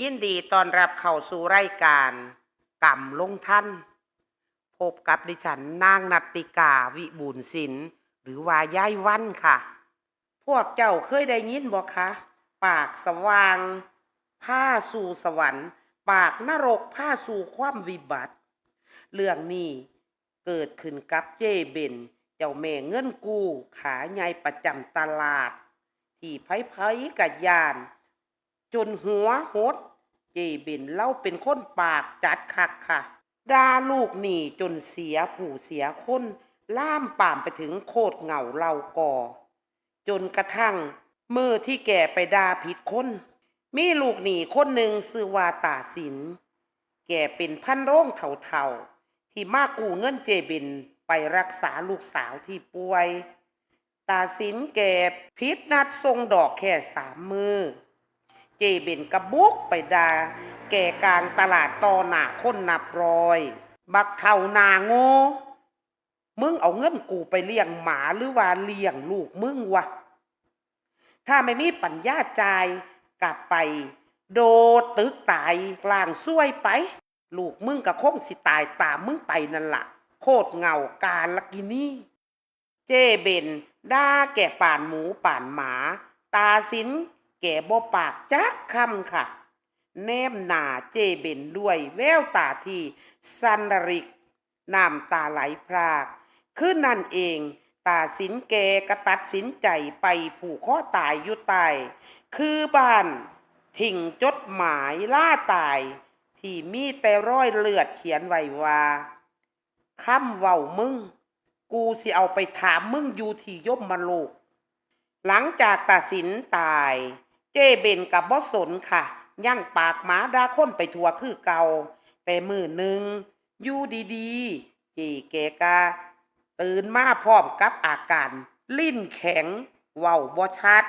ยินดีต้อนรับเข้าสู่รายการกำลงท่านพบกับดิฉันนางนัตติกาวิบูลย์ศิลป์หรือว่ายายวันค่ะพวกเจ้าเคยได้ยินบ่คะปากสว่างผ้าสู่สวรรค์ปากนรกผ้าสู่ความวิบัติเรื่องนี้เกิดขึ้นกับเจเบนเจ้าแม่เงินกู้ขาใหญ่ประจำตลาดที่ไผๆกับยานจนหัวหด เจเบนเล่าเป็นคนปากจัดคักค่ะด่าลูกหนีจนเสียผู้เสียคนล่ามป่ามไปถึงโคตรเหงาเล่าก่อจนกระทั่งเมื่อที่แก่ไปด่าผิดคนมีลูกหนีคนหนึ่งชื่อว่าตาสินแก่เป็นพันโรงเถ่าๆที่มากู้เงินเจเบนไปรักษาลูกสาวที่ป่วยตาสินแก่พิษนัดทรงดอกแค่3 มือ เจเบนกระบุกไปดาแก่กลางตลาดต่อหน้าคนนับร้อยบักเท่านาโง่มึงเอาเงินกูไปเลี้ยงหมาหรือว่าเลี้ยงลูกมึงวะถ้าไม่มีปัญญาจ่ายกลับไปโดดตึกตายกลางซ้วยไปลูกมึงกับคงสิตายตามมึงไปนั่นละโคตรเหงาการละกินี่เจเบนด่าแก่ป่านหมูป่านหมาตาสินแก่บ่ปากจักคำค่ะแนมหน้าเจเบนด้วยแววตาที่สันริกน้ำตาไหลพรากคือนั่นเองตาสินแกก็ตัดสินใจไปผูกข้อตายอยู่ใต้คือบ้านทิ้งจดหมายล่าตายที่มีแต่ร้อยเลือดเขียนไว้ว่าคำเว้ามึงกูสิเอาไปถามมึงอยู่ที่ยมโลกหลังจากตาสินตายเจเบนกับบ่สนค่ะย่างปากหมาด่าคนไปทั่วคือเก่าแต่มื้อหนึ่งอยู่ดีๆเจแกกาตื่นมาพร้อมกับอาการลิ้นแข็งเว้าบ่ชัด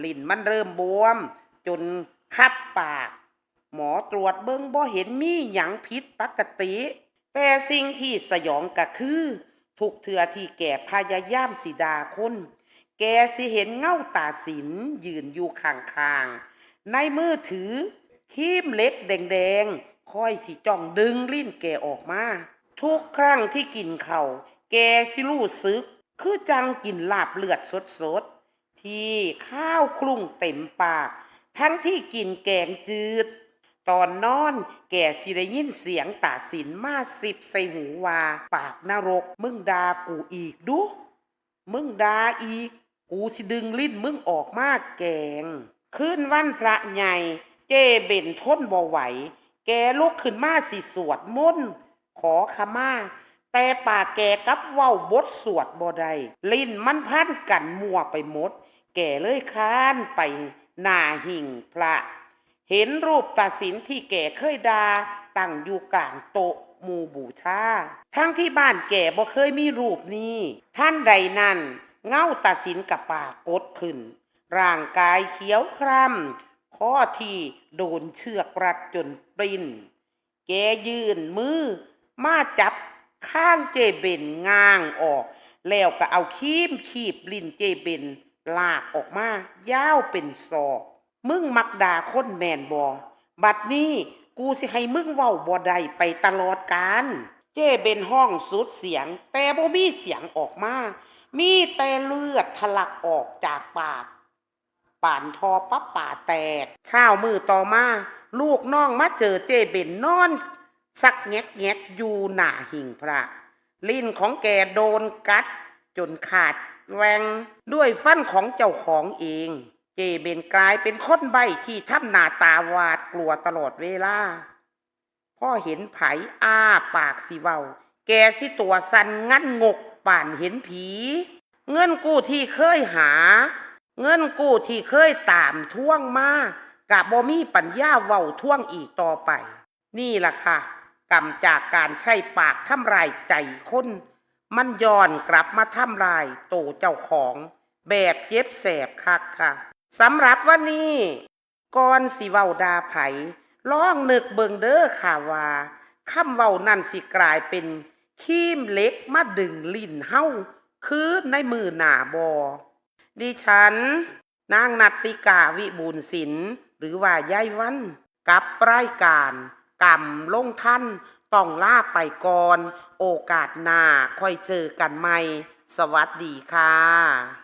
ลิ้นมันเริ่มบวมจนคับปากหมอตรวจเบิ่งบ่เห็นมีหยังผิดปกติแต่สิ่งที่สยองก็คือทุกเทื่อที่แกพยายามสิด่าคนแกสิเห็นเงาตาสินยืนอยู่ข้างๆในมือถือครีมเหล็กแดงๆคอยสิจ้องดึงลิ้นแกออกมาทุกครั้งที่กินข้าวแกสิรู้สึกคือจังกินลาบเลือดสดๆที่ข้าวคลุ้งเต็มปากทั้งที่กินแกงจืดตอนนอนแกสิได้ยินเสียงตาสินมาสิบใส่หูว่าปากนรกมึงด่ากูอีกดูมึงด่าอีกกูสิดึงลิ้นมึงออกมาแกงคืนวันพระใหญ่เจเบนทนบ่ไหวแกลุกขึ้นมาสิสวดมนต์ขอขมาแต่ปากแกกับเว้าบทสวดบ่ได้ลิ้นมันพันกันมั่วไปหมดแกเลยค้านไปหน้าหิ่งพระเห็นรูปตาสินที่แกเคยด่าตั้งอยู่กลางโต๊ะหมู่บูชาทั้งที่บ้านแกบ่เคยมีรูปนี้ท่านใดนั้นเงาตาสินกับปากดขึ้นร่างกายเขียวคร่ำข้อที่โดนเชือกรัดจนปริ้นแกยื่นมือมาจับข้างเจเบนง้างออกแล้วก็เอาคีมขีบลิ้นเจเบนลากออกมายาวเป็นศอกมึงมักด่าคนแมนบอบัดนี้กูสิให้มึงเว้าบ่ได้ไปตลอดกาลเจเบนห้องสุดเสียงแต่บ่มีเสียงออกมามีแต่เลือดทะลักออกจากปากป่านทอปั๊บป่าแตกเช้ามือต่อมาลูกน้องมาเจอเจเบนนอนสักแงกอยู่หน้าหิ่งพระลิ้นของแกโดนกัดจนขาดแหวงด้วยฟันของเจ้าของเองเจเบนกลายเป็นคนใบ้ที่ทำหน้าตาหวาดกลัวตลอดเวลาพ่อเห็นไผอ้าปากสิเว้าแกสิตัวสั่นงั้นงกป่านเห็นผีเงินกู้ที่เคยหาเงินกู้ที่เคยตามทวงมากะบ่มีปัญญาเว้าทวงอีกต่อไปนี่ล่ะค่ะกรรมจากการใช้ปากทำลายใจคนมันย้อนกลับมาทำลายโตเจ้าของแบบเจ็บแสบคักค่ะสำหรับวันนี้ก่อนสิเว้าดาไผลองนึกเบิ่งเด้อค่ะว่าคำเว้านั่นสิกลายเป็นครีมเหล็กมาดึงลิ้นเฮาคือในมือหน้าบ่ดิฉันนางนัตติกาวิบูลย์ศิลป์หรือว่ายายวัน กับรายการกำลงท่านต้องลาไปก่อน โอกาสหน้าค่อยเจอกันใหม่ สวัสดีค่ะ